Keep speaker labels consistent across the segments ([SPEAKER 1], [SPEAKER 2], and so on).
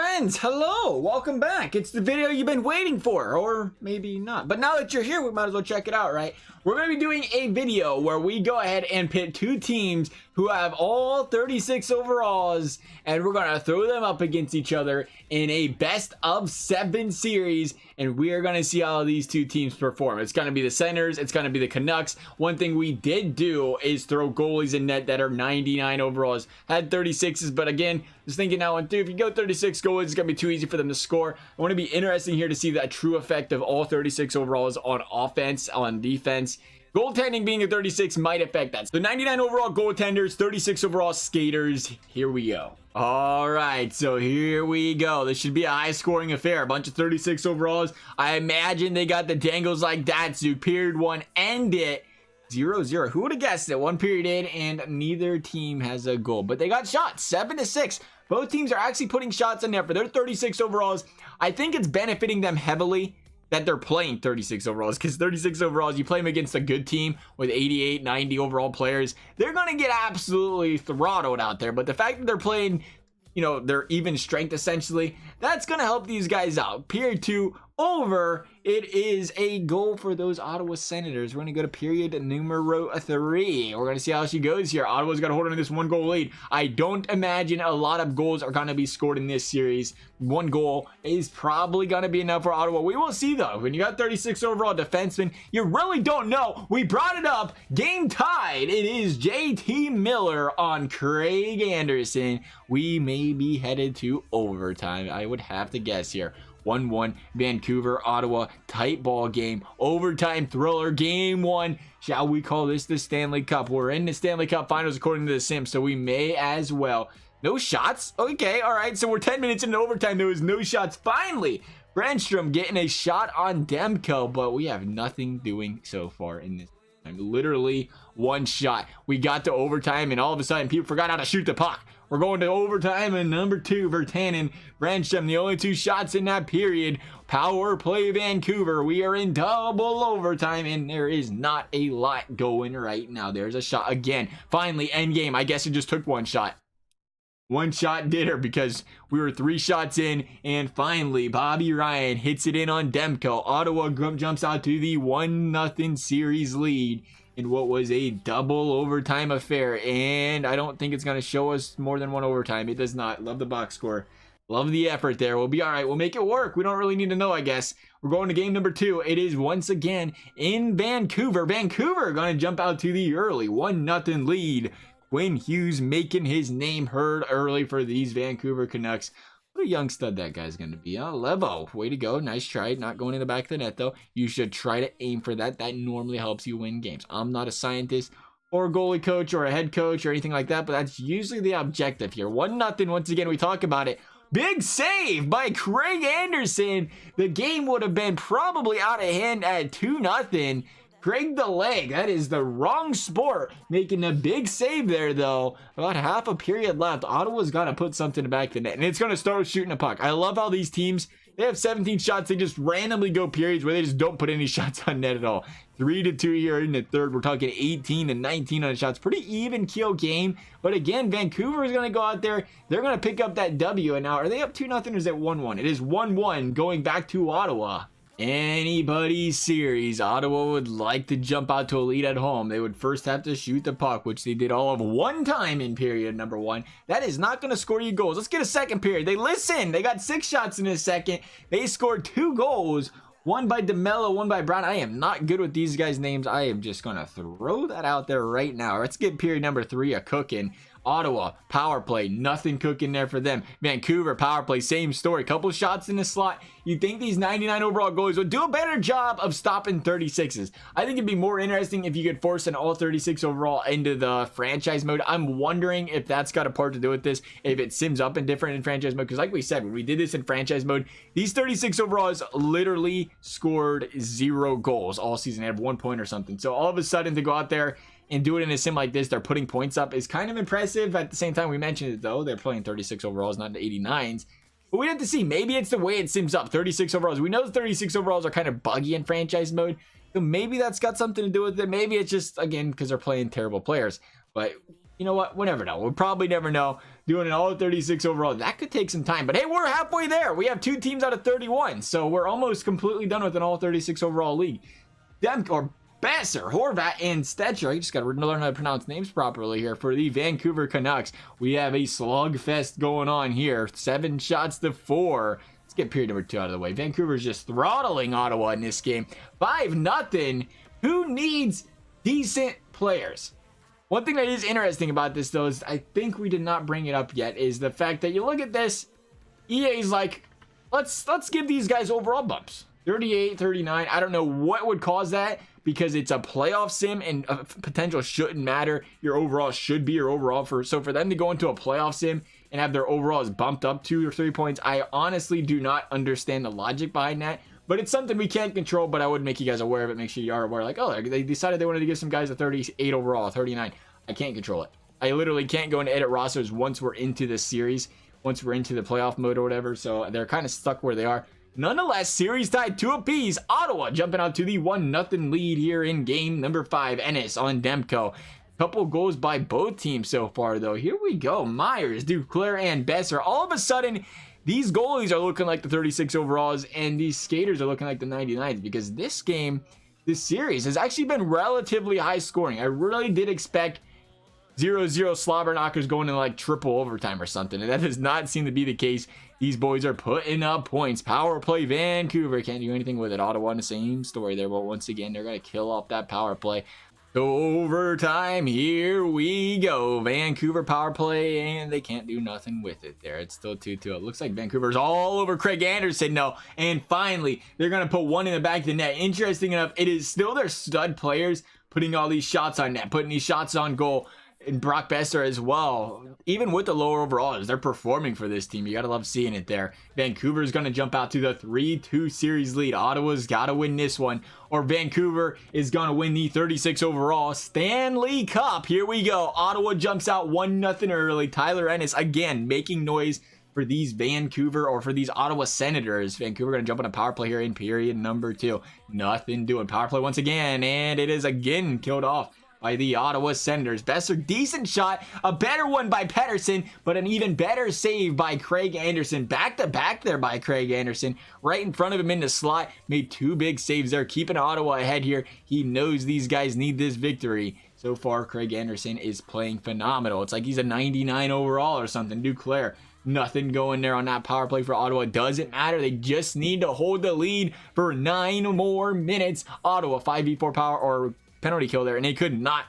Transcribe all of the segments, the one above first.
[SPEAKER 1] Friends, hello, welcome back. It's the video you've been waiting for, or maybe not. But now that you're here, we might as well check it out, right? We're going to be doing a video where we go ahead and pit two teams who have all 36 overalls, and we're going to throw them up against each other in a best of 7 series, and we are going to see how these two teams perform. It's going to be the Senators, it's going to be the Canucks. One thing we did do is throw goalies in net that are 99 overalls, had 36s, but again, just thinking now on through, if you go 36 goalies, it's going to be too easy for them to score. I want to be interesting here to see that true effect of all 36 overalls on offense, on defense. Goaltending being a 36 might affect that. So 99 overall goaltenders, 36 overall skaters. Here we go. All right, so here we go. This should be a high scoring affair. A bunch of 36 overalls. I imagine they got the dangles like that. So period 1 end it 0-0. Who would have guessed it? 1 period in and neither team has a goal, but they got shots 7-6. Both teams are actually putting shots in there for their 36 overalls. I think it's benefiting them heavily that they're playing 36 overalls, because 36 overalls, you play them against a good team with 88, 90 overall players, they're going to get absolutely throttled out there. But the fact that they're playing, you know, their even strength essentially, that's going to help these guys out. Period 2 over. It is a goal for those Ottawa Senators. We're going to go to period numero 3. We're going to see how she goes here. Ottawa's got to hold on to this 1 goal lead. I don't imagine a lot of goals are going to be scored in this series. 1 goal is probably going to be enough for Ottawa. We will see though. When you got 36 overall defensemen, you really don't know. We brought it up. Game tied. It is JT Miller on Craig Anderson. We may be headed to overtime. I would have to guess here. 1-1 Vancouver, Ottawa, tight ball game, overtime thriller, game 1. Shall we call this the Stanley Cup? We're in the Stanley Cup Finals according to the Sim, so we may as well. No shots? Okay, all right, so we're 10 minutes into overtime. There was no shots. Finally, Brandstrom getting a shot on Demko, but we have nothing doing so far in this time. Literally 1 shot. We got to overtime, and all of a sudden, people forgot how to shoot the puck. We're going to overtime, and number 2, Virtanen, Brandstrom, the only 2 shots in that period. Power play Vancouver. We are in double overtime, and there is not a lot going right now. There's a shot again. Finally, end game. I guess it just took 1 shot. 1 shot did her because we were 3 shots in, and finally, Bobby Ryan hits it in on Demko. Ottawa jumps out to the 1-0 series lead in what was a double overtime affair, and I don't think it's going to show us more than 1 overtime. It does not. Love the box score. Love the effort there. We'll be all right. We'll make it work. We don't really need to know, I guess. We're going to game number 2. It is once again in Vancouver. Vancouver going to jump out to the early 1-0 lead. Quinn Hughes making his name heard early for these Vancouver Canucks. What a young stud that guy's going to be. Levo, way to go. Nice try. Not going in the back of the net, though. You should try to aim for that. That normally helps you win games. I'm not a scientist or a goalie coach or a head coach or anything like that, but that's usually the objective here. 1-0. Once again, we talk about it. Big save by Craig Anderson. The game would have been probably out of hand at 2-0. Craig the leg, that is the wrong sport, making a big save there though. About half a period left. Ottawa's got to put something back the net, and it's going to start shooting a puck. I love how these teams, they have 17 shots. They just randomly go periods where they just don't put any shots on net at all. 3-2 here in the third. We're talking 18-19 on shots. Pretty even keel game. But again, Vancouver is going to go out there. They're going to pick up that W. And now, are they up 2-0 or is it 1-1? It is 1-1 going back to Ottawa. Anybody's series. Ottawa would like to jump out to a lead at home. They would first have to shoot the puck, which they did all of 1 time in period number 1. That is not going to score you goals. Let's get a second period. They listen. They got 6 shots in a second. They scored 2 goals. 1 by DeMello, 1 by Brown. I am not good with these guys' names. I am just going to throw that out there right now. Let's get period number 3 a cooking. Ottawa, power play, nothing cooking there for them. Vancouver, power play, same story. Couple shots in the slot. You'd think these 99 overall goalies would do a better job of stopping 36s. I think it'd be more interesting if you could force an all 36 overall into the franchise mode. I'm wondering if that's got a part to do with this, if it sims up in different in franchise mode. Because like we said, when we did this in franchise mode, these 36 overalls literally scored 0 goals all season. They have 1 point or something. So all of a sudden to go out there and do it in a sim like this, they're putting points up, is kind of impressive. At the same time, we mentioned it though, they're playing 36 overalls, not the 89s. But we have to see, maybe it's the way it sims up. 36 overalls. We know the 36 overalls are kind of buggy in franchise mode, so maybe that's got something to do with it. Maybe it's just, again, because they're playing terrible players. But you know what? We'll never know. We'll probably never know. Doing an all 36 overall, that could take some time. But hey, we're halfway there. We have 2 teams out of 31. So we're almost completely done with an all 36 overall league. Or Besser, Horvat, and Stetcher. I just got to learn how to pronounce names properly here. For the Vancouver Canucks, we have a slugfest going on here. 7 shots to 4. Let's get period number 2 out of the way. Vancouver's just throttling Ottawa in this game. 5-0. Who needs decent players? One thing that is interesting about this, though, is I think we did not bring it up yet, is the fact that you look at this, EA's like, let's give these guys overall bumps. 38, 39. I don't know what would cause that, because it's a playoff sim and potential shouldn't matter. Your overall should be your overall. So for them to go into a playoff sim and have their overalls bumped up 2 or 3 points, I honestly do not understand the logic behind that. But it's something we can't control, but I would make you guys aware of it. Make sure you are aware. Like, oh, they decided they wanted to give some guys a 38 overall, 39. I can't control it. I literally can't go and edit rosters once we're into this series, once we're into the playoff mode or whatever. So they're kind of stuck where they are. Nonetheless, series tied 2 apiece. Ottawa jumping out to the 1-0 lead here in game number 5. Ennis on Demko. Couple goals by both teams so far, though. Here we go. Myers, Duclair, and Besser. All of a sudden, these goalies are looking like the 36 overalls, and these skaters are looking like the 99s, because this game, this series, has actually been relatively high scoring. I really did expect 0-0 slobber knockers going in like triple overtime or something, and that does not seem to be the case. These boys are putting up points. Power play, Vancouver can't do anything with it. Ottawa in the same story there, but once again, they're going to kill off that power play. Overtime, here we go. Vancouver power play, and they can't do nothing with it there. It's still 2-2. It looks like Vancouver's all over Craig Anderson. No, and finally, they're going to put one in the back of the net. Interesting enough, it is still their stud players putting all these shots on net, putting these shots on goal. And Brock Besser as well. Even with the lower overalls, they're performing for this team. You gotta love seeing it there. Vancouver's gonna jump out to the 3-2 series lead. Ottawa's gotta win this one, or Vancouver is gonna win the 36 overall Stanley Cup. Here we go. Ottawa jumps out 1-0 early. Tyler Ennis again making noise for these Vancouver, or for these Ottawa Senators. Vancouver gonna jump on a power play here in period number 2. Nothing doing. Power play once again, and it is again killed off by the Ottawa Senators. Besser, decent shot, a better one by Pettersson, but an even better save by Craig Anderson. Back to back there by Craig Anderson, right in front of him in the slot. Made 2 big saves there, keeping Ottawa ahead here. He knows these guys need this victory. So far, Craig Anderson is playing phenomenal. It's like he's a 99 overall or something. Duclair, nothing going there on that power play for Ottawa. Doesn't matter. They just need to hold the lead for 9 more minutes. Ottawa 5v4 power, or penalty kill there, and they could not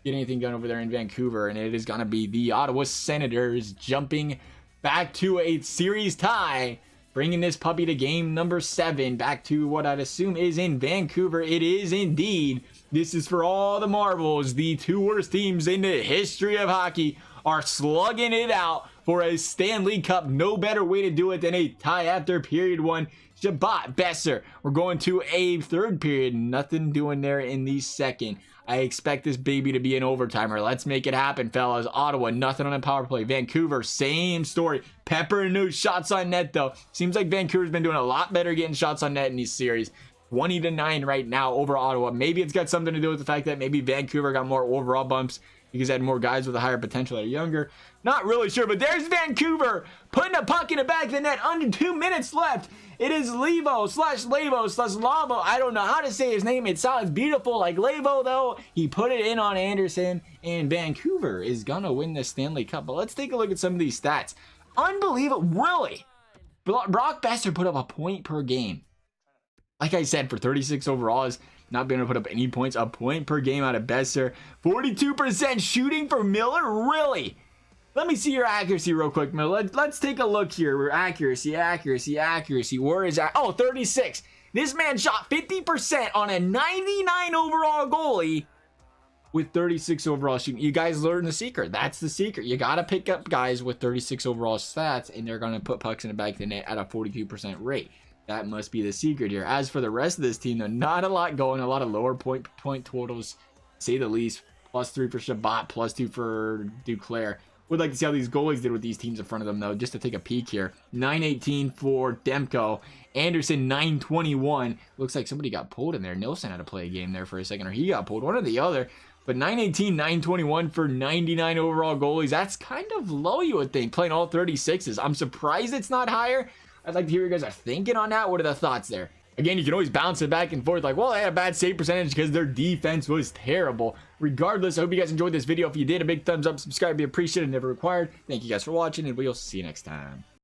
[SPEAKER 1] get anything done over there in Vancouver, and it is going to be the Ottawa Senators jumping back to a series tie, bringing this puppy to game number 7, back to what I'd assume is in Vancouver. It is indeed. This is for all the marbles. The 2 worst teams in the history of hockey are slugging it out for a Stanley Cup. No better way to do it than a tie after period 1. Shabbat, Besser. We're going to a 3rd period. Nothing doing there in the 2nd. I expect this baby to be an overtimer. Let's make it happen, fellas. Ottawa, nothing on a power play. Vancouver, same story. Peppering those shots on net, though. Seems like Vancouver's been doing a lot better getting shots on net in these series. 20-9 right now over Ottawa. Maybe it's got something to do with the fact that maybe Vancouver got more overall bumps because they had more guys with a higher potential that are younger. Not really sure, but there's Vancouver putting a puck in the back of the net. Under 2 minutes left. It is Levo/Lavo/Lavo. I don't know how to say his name. It sounds beautiful like Levo, though. He put it in on Anderson, and Vancouver is going to win the Stanley Cup. But let's take a look at some of these stats. Unbelievable. Really? Brock Besser put up a point per game. Like I said, for 36 overalls, not being able to put up any points. A point per game out of Besser. 42% shooting for Miller. Really? Let me see your accuracy real quick, Miller. Let's take a look here. Accuracy. Where is that? Oh, 36. This man shot 50% on a 99 overall goalie with 36 overall shooting. You guys learn the secret. That's the secret. You got to pick up guys with 36 overall stats, and they're going to put pucks in the back of the net at a 42% rate. That must be the secret here. As for the rest of this team, though, not a lot going. A lot of lower point totals, say the least. +3 for Shabbat, +2 for Duclair. Would like to see how these goalies did with these teams in front of them, though, just to take a peek here. 918 for Demko. Anderson, 921. Looks like somebody got pulled in there. Nilsson had to play a game there for a second, or he got pulled. One or the other. But 918, 921 for 99 overall goalies. That's kind of low, you would think, playing all 36s. I'm surprised it's not higher. I'd like to hear what you guys are thinking on that. What are the thoughts there? Again, you can always bounce it back and forth like, well, they had a bad save percentage because their defense was terrible. Regardless, I hope you guys enjoyed this video. If you did, a big thumbs up, subscribe, be appreciated, never required. Thank you guys for watching, and we'll see you next time.